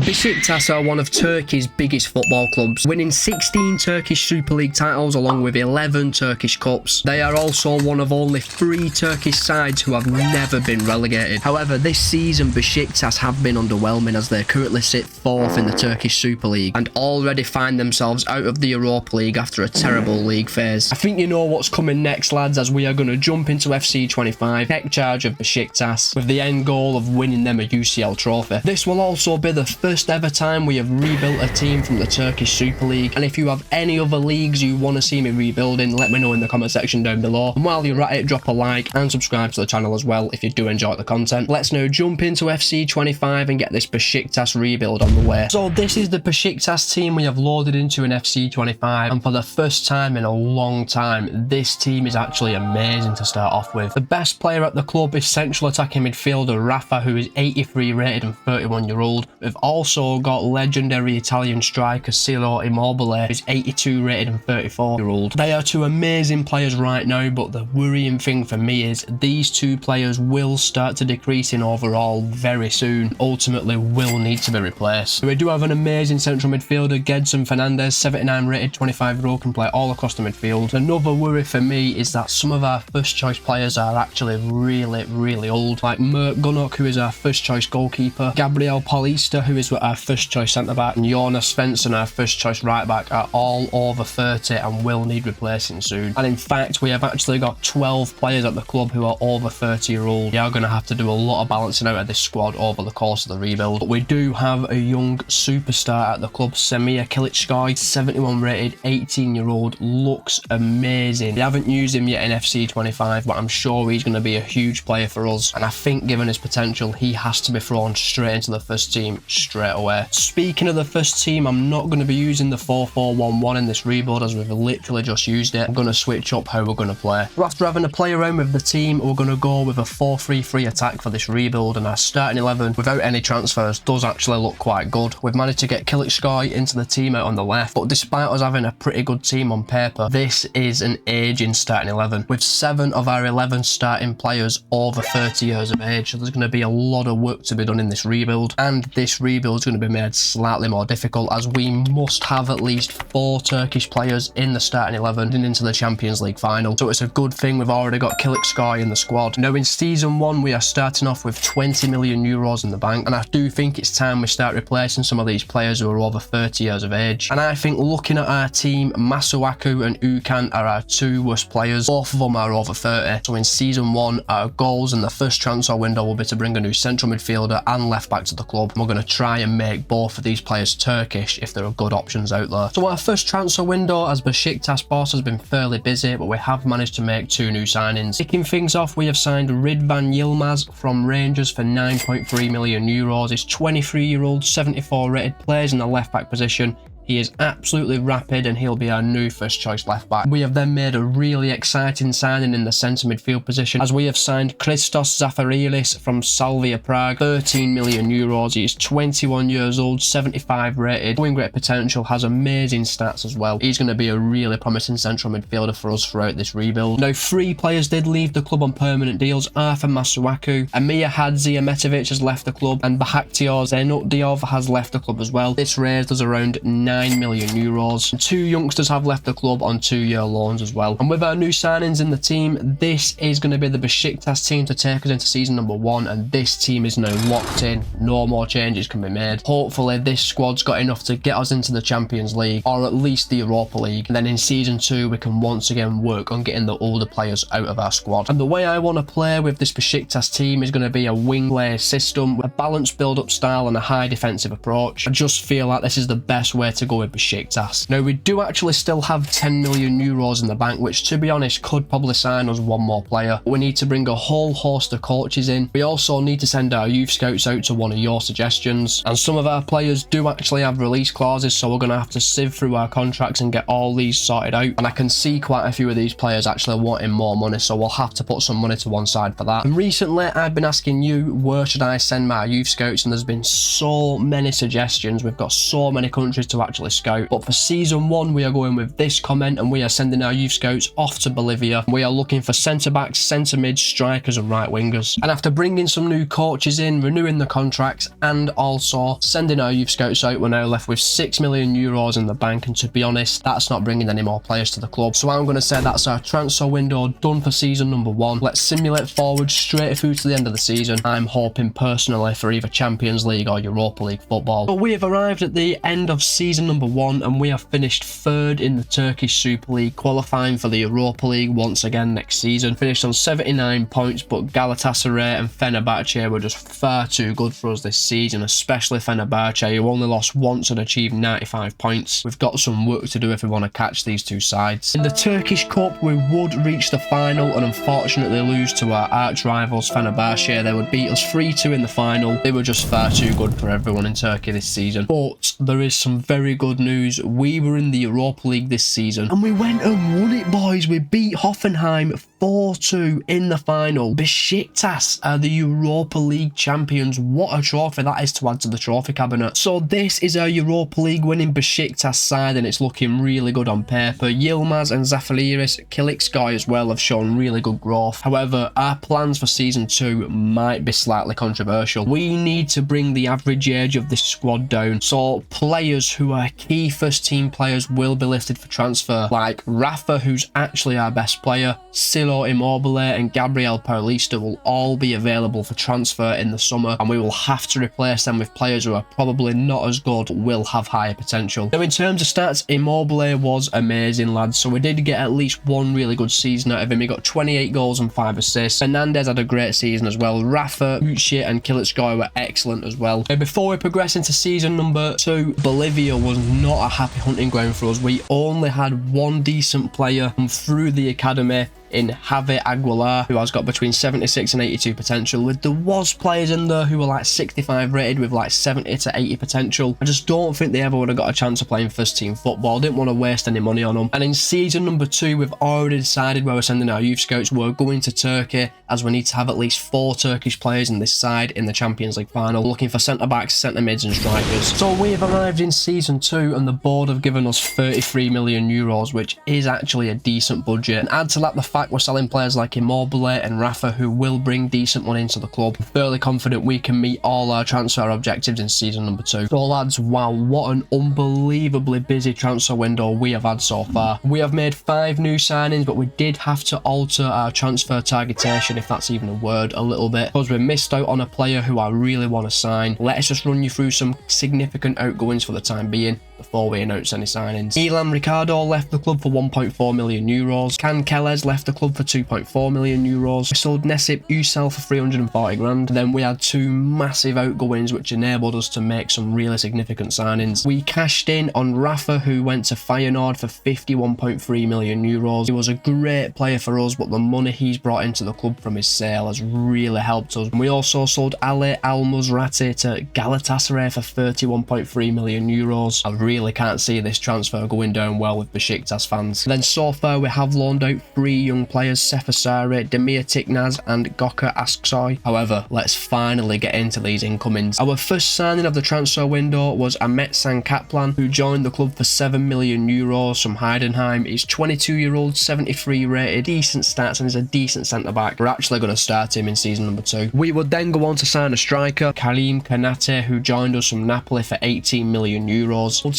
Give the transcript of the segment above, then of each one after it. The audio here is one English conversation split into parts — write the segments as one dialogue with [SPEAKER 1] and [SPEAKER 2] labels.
[SPEAKER 1] Besiktas are one of Turkey's biggest football clubs, winning 16 Turkish Super League titles along with 11 Turkish Cups. They are also one of only 3 Turkish sides who have never been relegated. However, this season Besiktas have been underwhelming as they currently sit 4th in the Turkish Super League and already find themselves out of the Europa League after a terrible league phase. I think you know what's coming next, lads, as we are going to jump into FC25, take charge of Besiktas with the end goal of winning them a UCL trophy. This will also be the first ever time we have rebuilt a team from the Turkish Super League, and if you have any other leagues you want to see me rebuilding, let me know in the comment section down below. And while you're at it, drop a like and subscribe to the channel as well if you do enjoy the content. Let's now jump into FC25 and get this Besiktas rebuild on the way. So this is the Besiktas team we have loaded into an FC25, and for the first time in a long time, this team is actually amazing to start off with. The best player at the club is central attacking midfielder Rafa, who is 83 rated and 31-year-old. We've also got legendary Italian striker Ciro Immobile, who's 82 rated and 34-year-old. They are 2 amazing players right now, but the worrying thing for me is these 2 players will start to decrease in overall very soon, ultimately will need to be replaced. We do have an amazing central midfielder, Gedson Fernandez, 79 rated, 25-year-old, can play all across the midfield. Another worry for me is that some of our first choice players are actually really old, like Mert Gunok, who is our first choice goalkeeper, Gabriel Paulista, who is our first choice centre back, and Jonas Svensson, our first choice right back, are all over 30 and will need replacing soon. And in fact, we have actually got 12 players at the club who are over 30-year-old. We are going to have to do a lot of balancing out of this squad over the course of the rebuild. But we do have a young superstar at the club, Semir Kılıçkay, 71 rated, 18-year-old, looks amazing. We haven't used him yet in FC25, but I'm sure he's going to be a huge player for us, and I think given his potential, he has to be thrown straight into the first team straight away. Speaking of the first team, I'm not going to be using the 4-4-1-1 in this rebuild as we've literally just used it. I'm going to switch up how we're going to play. So after having a play around with the team, we're going to go with a 4-3-3 attack for this rebuild, and our starting 11 without any transfers does actually look quite good. We've managed to get Kılıçkay into the team out on the left, but despite us having a pretty good team on paper, this is an aging starting 11 with 7 of our 11 starting players over 30 years of age. So there's going to be a lot of work to be done in this rebuild, and this rebuild is going to be made slightly more difficult as we must have at least 4 Turkish players in the starting 11 and into the Champions League final. So it's a good thing we've already got Kılıçkay in the squad. Now in season 1 we are starting off with 20 million euros in the bank, and I do think it's time we start replacing some of these players who are over 30 years of age. And I think looking at our team, Masuaku and Ukan are our 2 worst players. Both of them are over 30. So in season 1 our goals in the first transfer window will be to bring a new central midfielder and left back to the club. We're going to try and make both of these players Turkish if there are good options out there. So our first transfer window as Besiktas boss has been fairly busy, but we have managed to make 2 new signings. Kicking things off, we have signed Ridvan Yilmaz from Rangers for 9.3 million euros. He's 23-year-old, 74 rated, plays in the left back position. He is absolutely rapid and he'll be our new first choice left back. We have then made a really exciting signing in the centre midfield position as we have signed Christos Zafarilis from Salvia Prague, 13 million euros. He is 21 years old, 75 rated, showing great potential, has amazing stats as well. He's going to be a really promising central midfielder for us throughout this rebuild. Now 3 players did leave the club on permanent deals. Arthur Masuaku, Amir Hadziyametovic has left the club, and Bahaktior Zenutdiov has left the club as well. This raised us around 9 million euros. And 2 youngsters have left the club on 2-year loans as well. And with our new signings in the team, this is going to be the Besiktas team to take us into season number 1, and this team is now locked in. No more changes can be made. Hopefully this squad's got enough to get us into the Champions League or at least the Europa League, and then in season 2 we can once again work on getting the older players out of our squad. And the way I want to play with this Besiktas team is going to be a wing play system with a balanced build-up style and a high defensive approach. I just feel like this is the best way to go with Besiktas. Now we do actually still have 10 million euros in the bank, which to be honest could probably sign us 1 more player. We need to bring a whole host of coaches in. We also need to send our youth scouts out to one of your suggestions, and some of our players do actually have release clauses, so we're going to have to sieve through our contracts and get all these sorted out. And I can see quite a few of these players actually wanting more money, so we'll have to put some money to one side for that. And recently I've been asking you, where should I send my youth scouts, and there's been so many suggestions. We've got so many countries to actually scout. But for season 1, we are going with this comment, and we are sending our youth scouts off to Bolivia. We are looking for centre backs, centre mids, strikers and right wingers. And after bringing some new coaches in, renewing the contracts, and also sending our youth scouts out, we're now left with €6 million in the bank, and to be honest, that's not bringing any more players to the club. So I'm going to say that's our transfer window done for season number 1. Let's simulate forward straight through to the end of the season. I'm hoping personally for either Champions League or Europa League football. But we have arrived at the end of season number 1, and we have finished 3rd in the Turkish Super League, qualifying for the Europa League once again next season. Finished on 79 points, but Galatasaray and Fenerbahce were just far too good for us this season, especially Fenerbahce, who only lost once and achieved 95 points. We've got some work to do if we want to catch these two sides. In the Turkish Cup, we would reach the final and unfortunately lose to our arch rivals Fenerbahce. They would beat us 3-2 in the final. They were just far too good for everyone in Turkey this season. But there is some very good news. We were in the Europa League this season and we went and won it, boys. We beat Hoffenheim 4-2 in the final. Besiktas are the Europa League champions. What a trophy that is to add to the trophy cabinet. So this is our Europa League winning Besiktas side, and it's looking really good on paper. Yilmaz and Zafariris, Kilikskoy as well, have shown really good growth. However, our plans for season 2 might be slightly controversial. We need to bring the average age of this squad down, so players who are key first team players will be listed for transfer, like Rafa, who's actually our best player, Silo Immobile and Gabriel Paulista will all be available for transfer in the summer, and we will have to replace them with players who are probably not as good but will have higher potential. Now in terms of stats, Immobile was amazing, lads, so we did get at least one really good season out of him. He got 28 goals and 5 assists. Hernandez had a great season as well. Rafa, Uche and Kilicskoy were excellent as well. Now before we progress into season number 2, Bolivia was not a happy hunting ground for us. We only had one decent player come through the academy in Javi Aguilar, who has got between 76 and 82 potential. There was players in there who were like 65 rated with like 70 to 80 potential. I just don't think they ever would have got a chance of playing first team football. Didn't want to waste any money on them. And in season number 2, we've already decided where we're sending our youth scouts. We're going to Turkey, as we need to have at least 4 Turkish players in this side in the Champions League final, looking for centre backs, centre mids and strikers. So we have arrived in season 2 and the board have given us €33 million, which is actually a decent budget. And add to that the fact we're selling players like Immobile and Rafa, who will bring decent money into the club. I'm fairly confident we can meet all our transfer objectives in season number 2. So lads, wow, what an unbelievably busy transfer window we have had so far. We have made 5 new signings, but we did have to alter our transfer targetation, if that's even a word, a little bit, because we missed out on a player who I really want to sign. Let's just run you through some significant outgoings for the time being before we announce any signings. Ilan Ricardo left the club for €1.4 million. Can Kellers left the club for €2.4 million. We sold Necip Uysal for 340 grand. Then we had 2 massive outgoings which enabled us to make some really significant signings. We cashed in on Rafa, who went to Feyenoord for €51.3 million. He was a great player for us, but the money he's brought into the club from his sale has really helped us. And we also sold Ali Al-Musrati to Galatasaray for €31.3 million. I really can't see this transfer going down well with Besiktas fans. Then so far we have loaned out 3 young players, Sefasari, Demir Tiknaz and Gökhan Aksoy. However, let's finally get into these incomings. Our first signing of the transfer window was Ahmetsan Kaplan, who joined the club for €7 million from Heidenheim. He's 22-year-old, 73 rated, decent stats, and is a decent centre-back. We're actually going to start him in season number 2. We would then go on to sign a striker, Karim Kanate, who joined us from Napoli for €18 million.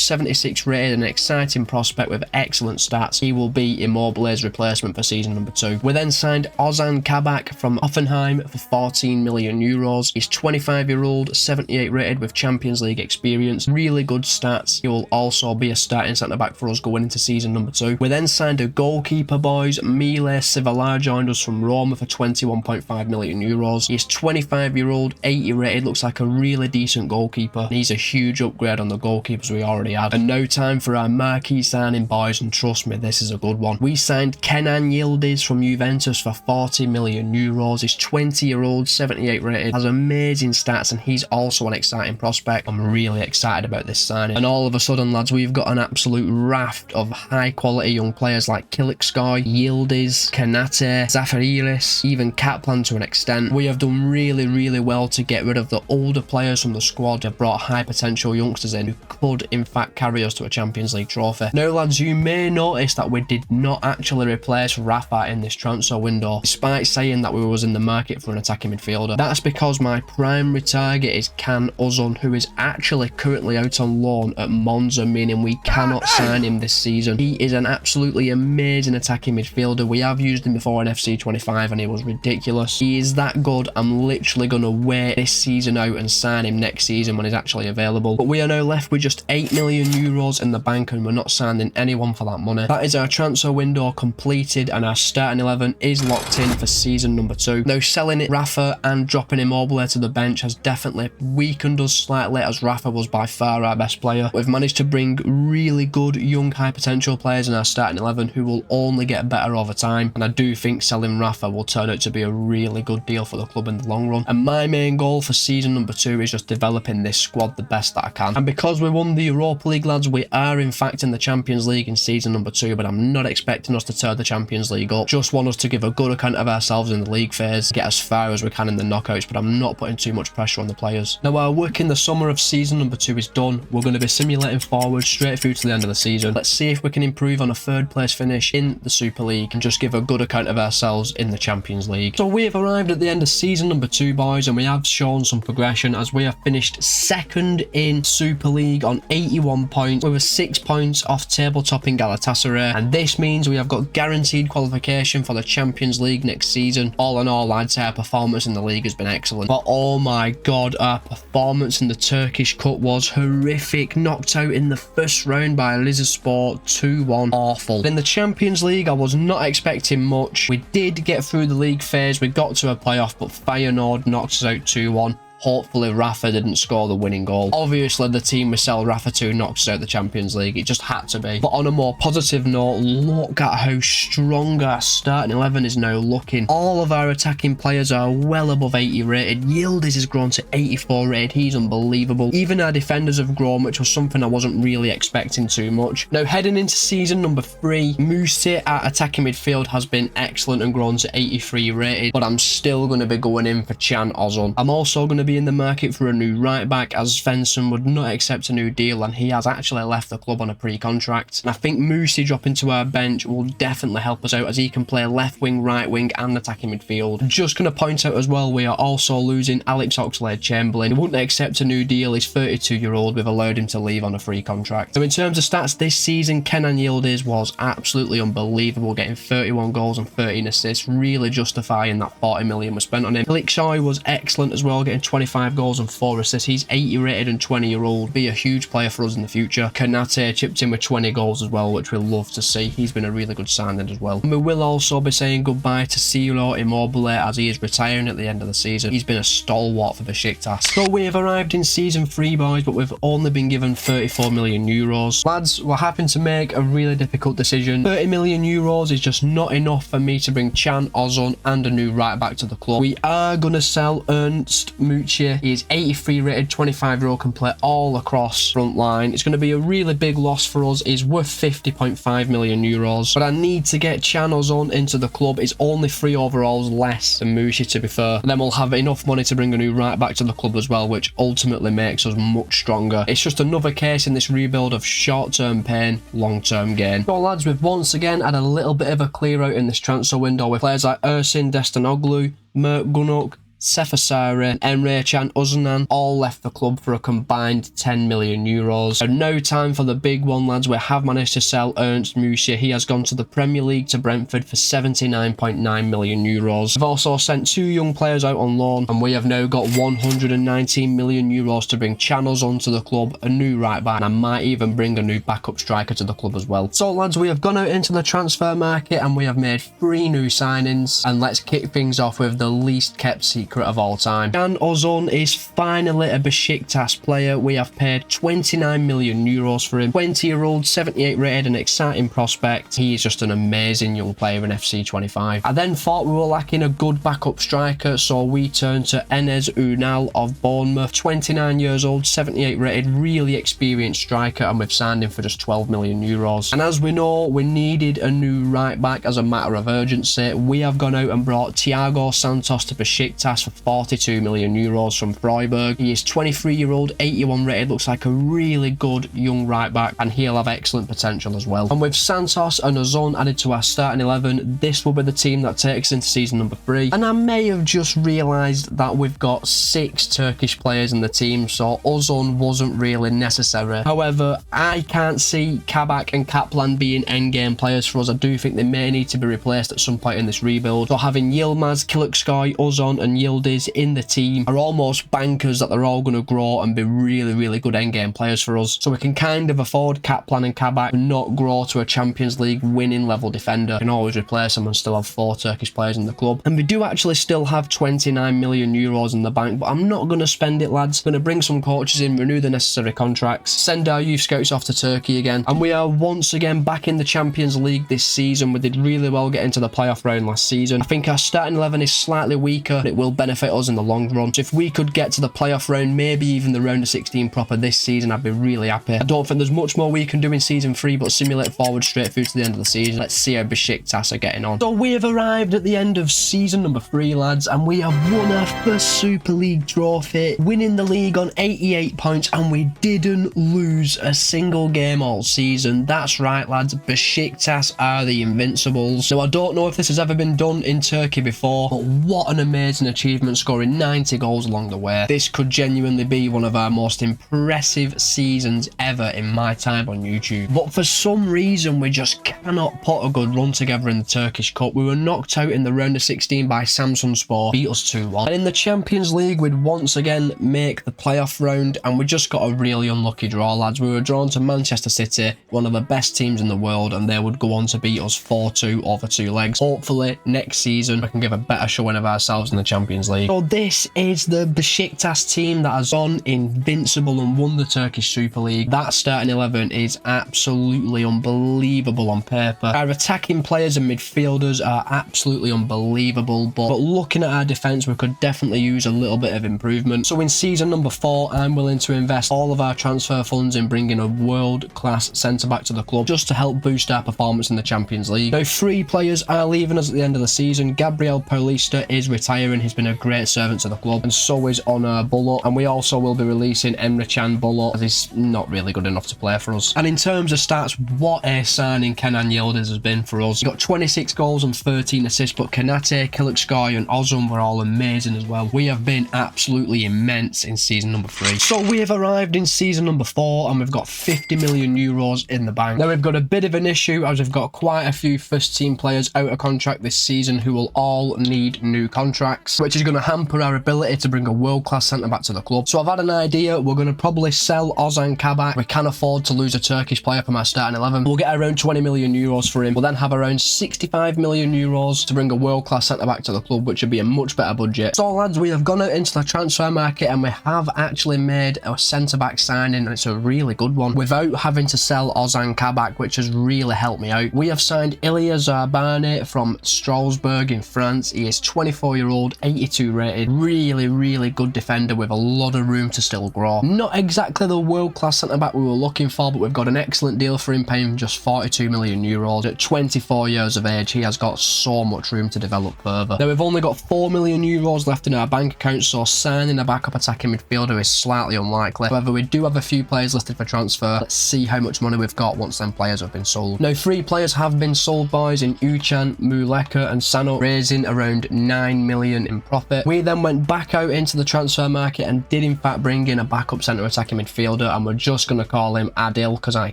[SPEAKER 1] 76 rated, an exciting prospect with excellent stats. He will be Immobile's replacement for season number 2. We then signed Ozan Kabak from Hoffenheim for €14 million. He's 25-year-old, 78 rated with Champions League experience, really good stats. He will also be a starting centre-back for us going into season number 2. We then signed a goalkeeper, boys. Mile Sivalar joined us from Roma for €21.5 million. He's 25-year-old, 80 rated, looks like a really decent goalkeeper. He's a huge upgrade on the goalkeepers we already had. And now time for our marquee signing, boys, and trust me, this is a good one. We signed Kenan Yildiz from Juventus for €40 million. He's 20-year-old, 78 rated, has amazing stats, and he's also an exciting prospect. I'm really excited about this signing. And all of a sudden, lads, we've got an absolute raft of high-quality young players like Kilikskoy, Yildiz, Kanate, Zafariris, even Kaplan to an extent. We have done really, really well to get rid of the older players from the squad. Have brought high-potential youngsters in who could, in fact, fact carry us to a Champions League trophy. Now lads, you may notice that we did not actually replace Rafa in this transfer window, despite saying that we was in the market for an attacking midfielder. That's because my primary target is Can Uzun, who is actually currently out on loan at Monza, meaning we cannot sign him this season. He is an absolutely amazing attacking midfielder. We have used him before in FC25 and he was ridiculous. He is that good. I'm literally going to wait this season out and sign him next season when he's actually available. But we are now left with just 8 million euros in the bank and we're not signing anyone for that money. That is our transfer window completed and our starting 11 is locked in for season number 2. Now selling it Rafa and dropping Immobile to the bench has definitely weakened us slightly, as Rafa was by far our best player. We've managed to bring really good young high potential players in our starting 11 who will only get better over time, and I do think selling Rafa will turn out to be a really good deal for the club in the long run. And my main goal for season number 2 is just developing this squad the best that I can. And because we won the Europa League lads, we are in fact in the Champions League in season number 2, but I'm not expecting us to tear the Champions League up. Just want us to give a good account of ourselves in the league phase, get as far as we can in the knockouts, but I'm not putting too much pressure on the players. Now our work in the summer of season number 2 is done. We're going to be simulating forward straight through to the end of the season. Let's see if we can improve on a 3rd place finish in the Super League and just give a good account of ourselves in the Champions League. So we have arrived at the end of season number 2 boys, and we have shown some progression as we have finished 2nd in Super League on 81 points. We were 6 points off table topping Galatasaray, and this means we have got guaranteed qualification for the Champions League next season. All in all, I'd say our performance in the league has been excellent, but oh my god, our performance in the Turkish Cup was horrific. Knocked out in the first round by Lizaspor 2-1. Awful. In the Champions League, I was not expecting much. We did get through the league phase, we got to a playoff, but Feyenoord knocked us out 2-1. Hopefully Rafa didn't score the winning goal. Obviously the team we sell Rafa to knocks us out the Champions League. It just had to be. But on a more positive note, look at how strong our starting 11 is now looking. All of our attacking players are well above 80 rated. Yildiz has grown to 84 rated. He's unbelievable. Even our defenders have grown, which was something I wasn't really expecting too much. Now heading into season number 3, Musi at attacking midfield has been excellent and grown to 83 rated, but I'm still going to be going in for Can Uzun. I'm also going to be in the market for a new right back, as Svensson would not accept a new deal and he has actually left the club on a pre-contract. And I think Musi dropping to our bench will definitely help us out, as he can play left wing, right wing and attacking midfield. Just going to point out as well, we are also losing Alex Oxlade-Chamberlain. He wouldn't accept a new deal. He's 32-year-old. We've allowed him to leave on a free contract. So in terms of stats this season, Kenan Yildiz was absolutely unbelievable, getting 31 goals and 13 assists, really justifying that 40 million was spent on him. Kılıçsoy was excellent as well, getting 25 goals and 4 assists. He's 80 rated and 20-year-old. Be a huge player for us in the future. Konate chipped in with 20 goals as well, which we'll love to see. He's been a really good signing as well. And we will also be saying goodbye to Ciro Immobile, as he is retiring at the end of the season. He's been a stalwart for Besiktas. So we have arrived in season 3 boys, but we've only been given 34 million euros. Lads, we're having to make a really difficult decision. 30 million euros is just not enough for me to bring Can Uzun and a new right back to the club. We are going to sell Ernst Mutiple. He is 83 rated, 25-year-old, can play all across front line. It's going to be a really big loss for us. He's worth 50.5 million euros, but I need to get Can Uzun into the club. It's only 3 overalls less than Mushi, to be fair. And then we'll have enough money to bring a new right back to the club as well, which ultimately makes us much stronger. It's just another case in this rebuild of short-term pain, long-term gain. So lads, we've once again had a little bit of a clear out in this transfer window with players like Ersin Destanoglu, Mert Gunuk, Sefasari and Emre Can Uzun all left the club for a combined 10 million euros. So no time for the big one, lads. We have managed to sell Ernst Musi. He has gone to the Premier League to Brentford for 79.9 million euros. We've also sent 2 young players out on loan, and we have now got 119 million euros to bring Can Uzun to the club, a new right back, and I might even bring a new backup striker to the club as well. So lads, we have gone out into the transfer market and we have made 3 new signings, and let's kick things off with the least kept secret of all time. Can Uzun is finally a Besiktas player. We have paid 29 million euros for him. 20-year-old, 78 rated, an exciting prospect. He is just an amazing young player in FC25. I then thought we were lacking a good backup striker, so we turned to Enes Ünal of Bournemouth. 29 years old, 78 rated, really experienced striker, and we've signed him for just 12 million euros. And as we know, we needed a new right back as a matter of urgency. We have gone out and brought Thiago Santos to Besiktas Besiktas for 42 million euros from Freiburg. He is 23-year-old, 81 rated, looks like a really good young right back, and he'll have excellent potential as well. And with Santos and Ozon added to our starting 11, this will be the team that takes into season number 3. And I may have just realised that we've got 6 Turkish players in the team, so Ozon wasn't really necessary. However, I can't see Kabak and Kaplan being endgame players for us. I do think they may need to be replaced at some point in this rebuild. So having Yilmaz, Kilikskoy, Ozon and Yildiz in the team are almost bankers that they're all going to grow and be really, really good endgame players for us. So we can kind of afford Kaplan and Kabak and not grow to a Champions League winning level defender. We can always replace them and still have 4 Turkish players in the club. And we do actually still have 29 million euros in the bank, but I'm not going to spend it, lads. I'm going to bring some coaches in, renew the necessary contracts, send our youth scouts off to Turkey again, and we are once again back in the Champions League this season. We did really well getting to the playoff round last season. I think our starting 11 is slightly weaker, but it will benefit us in the long run. So if we could get to the playoff round, maybe even the round of 16 proper this season, I'd be really happy. I don't think there's much more we can do in season 3 but simulate forward straight through to the end of the season. Let's see how Besiktas are getting on. So we have arrived at the end of season number 3, lads, and we have won our first Super League trophy, winning the league on 88 points, and we didn't lose a single game all season. That's right, lads, Besiktas are the Invincibles. Now, I don't know if this has ever been done in Turkey before, but what an amazing achievement, scoring 90 goals along the way. This could genuinely be one of our most impressive seasons ever in my time on YouTube. But for some reason, we just cannot put a good run together in the Turkish Cup. We were knocked out in the round of 16 by Samsunspor, beat us 2-1. And in the Champions League, we'd once again make the playoff round, and we just got a really unlucky draw, lads. We were drawn to Manchester City, one of the best teams in the world, and they would go on to beat us 4-2 over 2 legs. Hopefully, next season, we can give a better showing of ourselves in the Champions League. So this is the Besiktas team that has gone invincible and won the Turkish Super League. That starting 11 is absolutely unbelievable on paper. Our attacking players and midfielders are absolutely unbelievable, but looking at our defence, we could definitely use a little bit of improvement. So in season number 4, I'm willing to invest all of our transfer funds in bringing a world-class centre-back to the club just to help boost our performance in the Champions League. Now, 3 players are leaving us at the end of the season. Gabriel Paulista is retiring. He's been a great servant to the club, and so is Onur Bulut. And we also will be releasing Emre Can Bulut, as he's not really good enough to play for us. And in terms of stats, what a signing Kenan Yildiz has been for us. He got 26 goals and 13 assists, but Kanate, Kilikskoy and Ozon were all amazing as well. We have been absolutely immense in season number 3. So we have arrived in season number 4, and we've got 50 million euros in the bank. Now, we've got a bit of an issue, as we've got quite a few first team players out of contract this season who will all need new contracts, which is going to hamper our ability to bring a world-class centre-back to the club. So I've had an idea. We're going to probably sell Ozan Kabak. We can afford to lose a Turkish player from our starting 11. We'll get around 20 million euros for him. We'll then have around 65 million euros to bring a world-class centre-back to the club, which would be a much better budget. So lads, we have gone out into the transfer market, and we have actually made a centre-back signing, and it's a really good one, without having to sell Ozan Kabak, which has really helped me out. We have signed Ilya Zarbane from Strasbourg in France. He is 24-year-old, 82 rated, really good defender with a lot of room to still grow. Not exactly the world-class centre-back we were looking for, but we've got an excellent deal for him, paying just 42 million euros. At 24 years of age, he has got so much room to develop further. Now, we've only got 4 million euros left in our bank account, so signing a backup attacking midfielder is slightly unlikely. However, we do have a few players listed for transfer. Let's see how much money we've got once them players have been sold. Now, 3 players have been sold, boys, in Uchan, Muleka and Sano, raising around 9 million in profit. We then went back out into the transfer market and did in fact bring in a backup centre attacking midfielder, and we're just going to call him Adil because I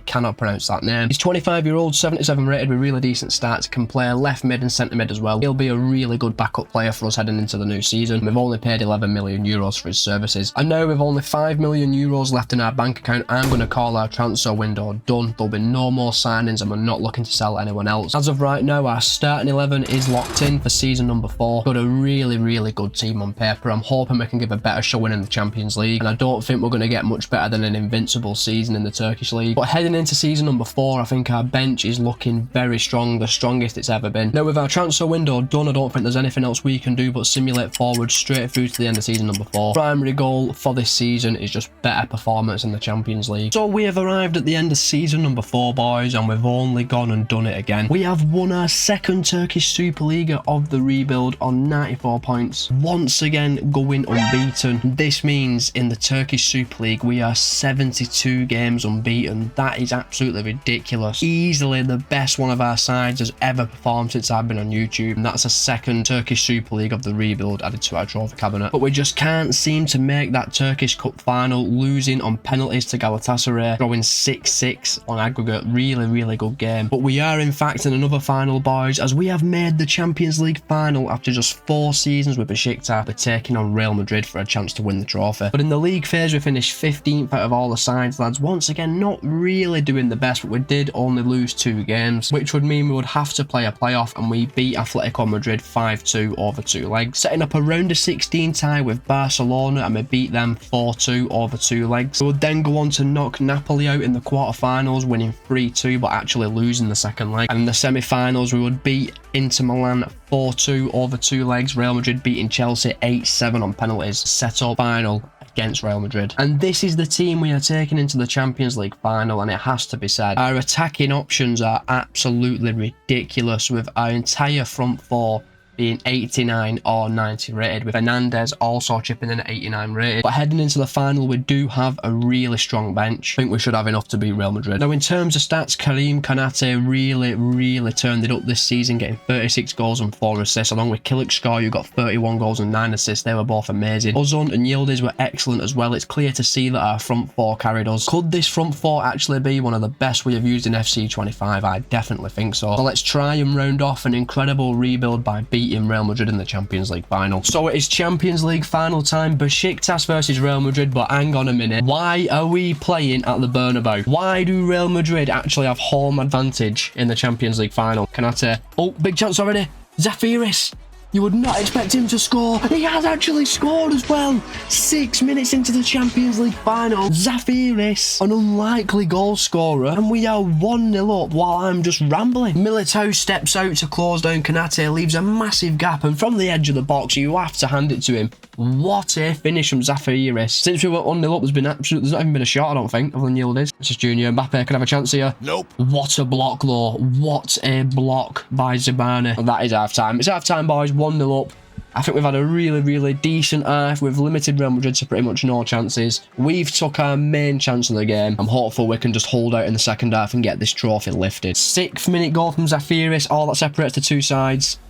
[SPEAKER 1] cannot pronounce that name. He's 25-year-old, 77 rated with really decent stats, can play left mid and centre mid as well. He'll be a really good backup player for us heading into the new season. We've only paid 11 million euros for his services. And now with only 5 million euros left in our bank account, I'm going to call our transfer window done. There'll be no more signings, and we're not looking to sell anyone else. As of right now, our starting 11 is locked in for season number 4. Got a really good team on paper. I'm hoping we can give a better showing in the Champions League, and I don't think we're going to get much better than an invincible season in the Turkish League. But heading into season number 4, I think our bench is looking very strong, the strongest it's ever been. Now, with our transfer window done, I don't think there's anything else we can do but simulate forward straight through to the end of season number 4. Primary goal for this season is just better performance in the Champions League. So we have arrived at the end of season number 4, boys, and we've only gone and done it again. We have won our second Turkish Super League of the rebuild on 94 points. Besiktas once again going unbeaten. This means in the Turkish Super League we are 72 games unbeaten. That is absolutely ridiculous. Easily the best one of our sides has ever performed since I've been on YouTube, and that's a second Turkish Super League of the rebuild added to our trophy cabinet. But we just can't seem to make that Turkish Cup final, losing on penalties to Galatasaray, drawing 6-6 on aggregate. Really good game. But we are in fact in another final, boys, as we have made the Champions League final after just 4 seasons with Besiktas. We're taking on Real Madrid for a chance to win the trophy. But in the league phase we finished 15th out of all the sides, lads. Once again, not really doing the best, but we did only lose 2 games, which would mean we would have to play a playoff, and we beat Atletico Madrid 5-2 over 2 legs, setting up a round of 16 tie with Barcelona, and we beat them 4-2 over 2 legs. We would then go on to knock Napoli out in the quarterfinals, winning 3-2 but actually losing the second leg. And in the semi-finals we would beat Inter Milan 4-2 over 2 legs, Real Madrid beating Chelsea 8-7 on penalties, set up final against Real Madrid. And this is the team we are taking into the Champions League final, and it has to be said, our attacking options are absolutely ridiculous, with our entire front 4 being 89 or 90 rated, with Fernandez also chipping in at 89 rated. But heading into the final, we do have a really strong bench. I think we should have enough to beat Real Madrid. Now, in terms of stats, Karim Konate really turned it up this season, getting 36 goals and 4 assists, along with Kilicskor, who got 31 goals and 9 assists. They were both amazing. Ozan and Yildiz were excellent as well. It's clear to see that our front 4 carried us. Could this front 4 actually be one of the best we have used in FC25? I definitely think so. So let's try and round off an incredible rebuild by beating Real Madrid in the Champions League final. So it is Champions League final time, Besiktas versus Real Madrid. But hang on a minute, why are we playing at the Bernabeu? Why do Real Madrid actually have home advantage in the Champions League final? Konate, oh, big chance already. Zafiris, you would not expect him to score. He has actually scored as well. 6 minutes into the Champions League final, Zafiris, an unlikely goal scorer, and we are 1-0 up while I'm just rambling. Militao steps out to close down Konate, leaves a massive gap, and from the edge of the box, you have to hand it to him. What a finish from Zafiris. Since we were 1-0 up, there's not even been a shot, I don't think, other than Yildiz. This is Junior. Mbappe could have a chance here. Nope. What a block, though. What a block by Zibani. And that is half-time. It's half-time, boys. 1-0 up. I think we've had a really decent half. We've limited Real Madrid to pretty much no chances. We've took our main chance of the game. I'm hopeful we can just hold out in the second half and get this trophy lifted. 6th minute goal from Zafiris. All that separates the 2 sides.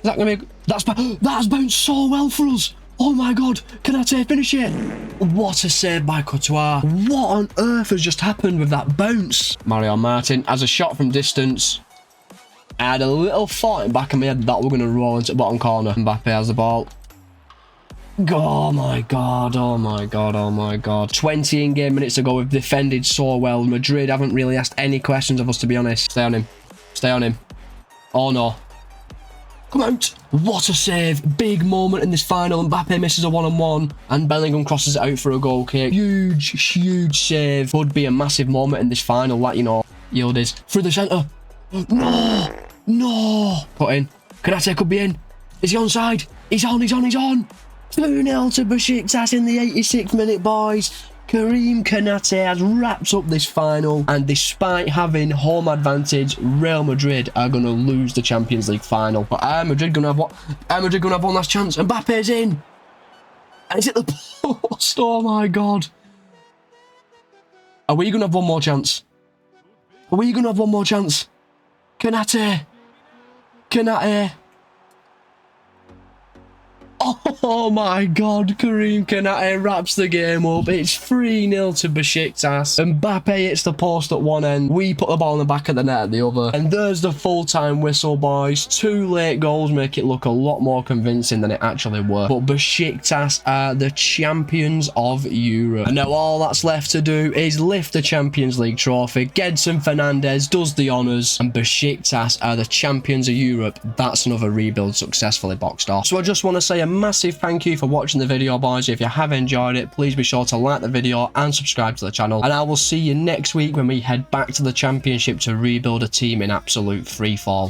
[SPEAKER 1] That's bounced so well for us. Oh my god, Konate, finish it. What a save by Courtois. What on earth has just happened with that bounce? Mario Martin has a shot from distance. I had a little thought in the back of my head that we're going to roll into the bottom corner. Mbappe has the ball. Oh my god, oh my god, oh my god. 20 in-game minutes ago, we've defended so well. Madrid haven't really asked any questions of us, to be honest. Stay on him. Stay on him. Oh no. Come out. What a save. Big moment in this final. Mbappe misses a 1-on-1 and Bellingham crosses it out for a goal kick. Huge save. Would be a massive moment in this final, like, you know. Yildiz through the centre. No. Put in. Konate could be in. Is he onside? He's on. 2-0 to Besiktas in the 86th minute, boys. Karim Konate has wrapped up this final, and despite having home advantage, Real Madrid are going to lose the Champions League final. But Madrid going to have what? Madrid going to have one last chance. Mbappe's in. And it's at the post. Oh my god. Are we going to have one more chance? Are we going to have one more chance? Konate. Oh my god, Karim Konate wraps the game up. It's 3-0 to Besiktas. Mbappe hits the post at one end. We put the ball in the back of the net at the other. And there's the full-time whistle, boys. 2 late goals make it look a lot more convincing than it actually were. But Besiktas are the champions of Europe. And now all that's left to do is lift the Champions League trophy. Gedson Fernandez does the honours. And Besiktas are the champions of Europe. That's another rebuild successfully boxed off. So I just want to say a massive thank you for watching the video, boys. If you have enjoyed it, please be sure to like the video and subscribe to the channel, and I will see you next week when we head back to the championship to rebuild a team in absolute freefall.